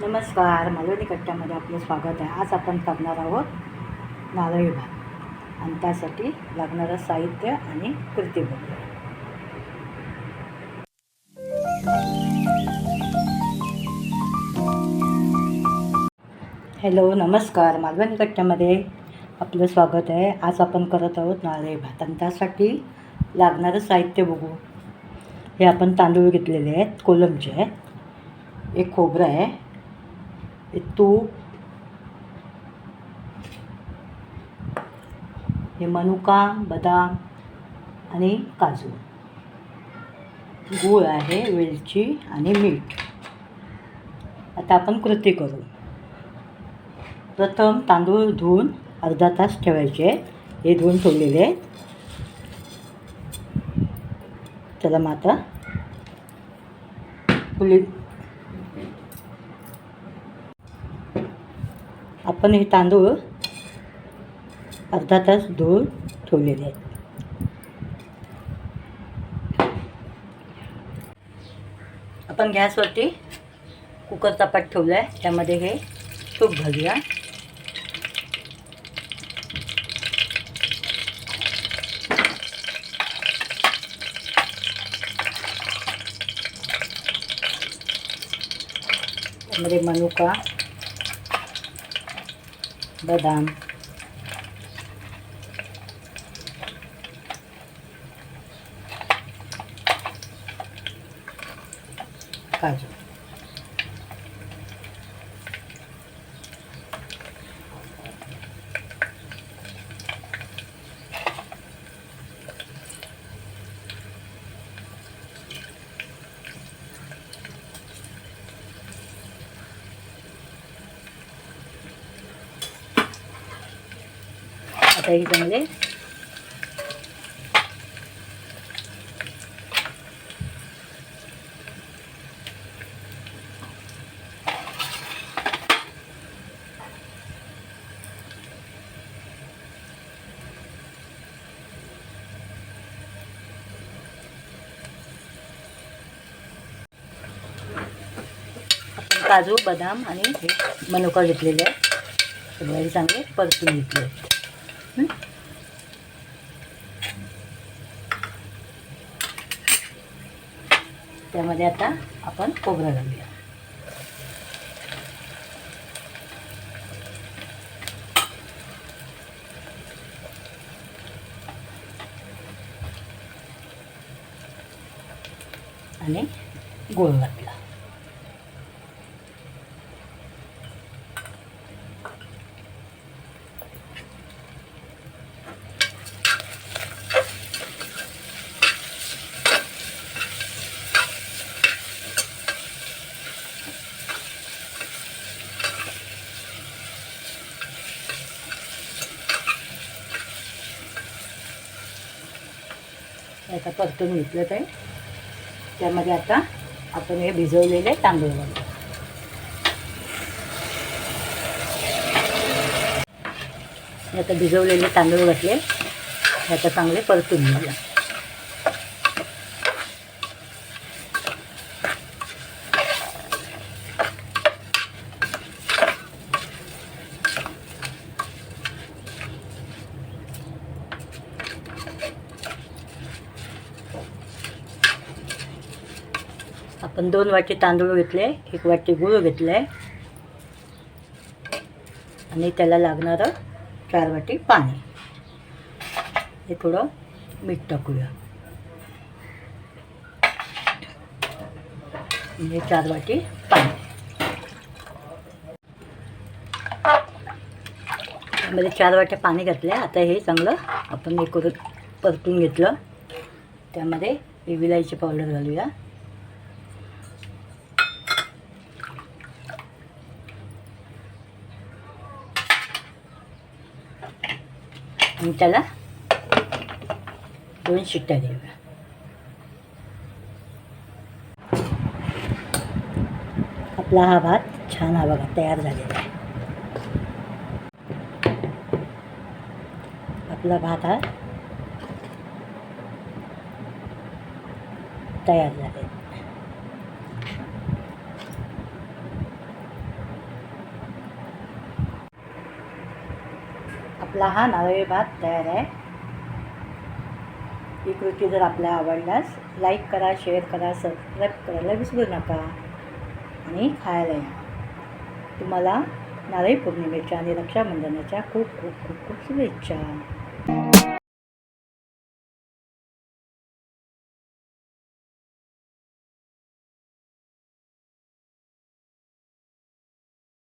नमस्कार, मालवणी कट्ट्यामध्ये आपलं स्वागत आहे. आज आपण करणार आहोत नारळी भात आणि त्यासाठी लागणारं साहित्य आणि कृती बघूया. हॅलो, नमस्कार, मालवणी कट्ट्यामध्ये आपलं स्वागत आहे. आज आपण करत आहोत नारळी भात आणि त्यासाठी लागणारं साहित्य बघू. हे आपण तांदूळ घेतलेले आहेत, कोलमचे आहेत. एक खोबरं आहे, एक तूप, हे मनुका, बदाम आणि काजू, गूळ आहे, वेलची आणि मीठ. आता आपण कृती करू. प्रथम तांदूळ धुवून अर्धा तास ठेवायचे. हे धुवून ठेवलेले आहेत. चला मग आता आपण हे तांदूळ अर्धा तास धुवून ठेवलेले आहेत. आपण गॅसवरती कुकरचा पाट ठेवला आहे. त्यामध्ये हे तूप घालूया. त्यामध्ये मनुका, बदाम, काजू, आता हे चांगले काजू, बदाम आणि हे मनुका घेतलेले आहेत. सगळे चांगले परतून घेतले आहेत. त्यामध्ये आता आपण खोबरं घालूया. आणि गूळ घातला. आता परतून घेतलं ते. त्यामध्ये आता आपण हे भिजवलेले तांदूळ घालू. आता भिजवलेले तांदूळ घातले. आता चांगले परतून घेऊया. आपण 2 वाटी तांदूळ घेतले, 1 वाटी गूळ घेतले आणि त्याला लागणारं 4 वाटी पाणी. हे थोडं मीठ टाकूया. म्हणजे 4 वाटी पाणी. त्यामध्ये 4 वाट्या पाणी घातले. आता हे चांगलं आपण हे करून परतून घेतलं. त्यामध्ये ही विलायची पावडर घालूया. आणि त्याला 2 शिट्ट्या देऊया. आपला हा भात छान हा बघा तयार झालेला आहे. आपला भात हा तयार झालेला. आपला हा नारळी भात तयार आहे. ही कृती जर आपल्याला आवडल्यास लाईक करा, शेअर करा, सबस्क्राईब करायला विसरू नका आणि खायला या. तुम्हाला नारळी पौर्णिमेच्या आणि रक्षाबंधनाच्या खूप खूप खूप खूप शुभेच्छा.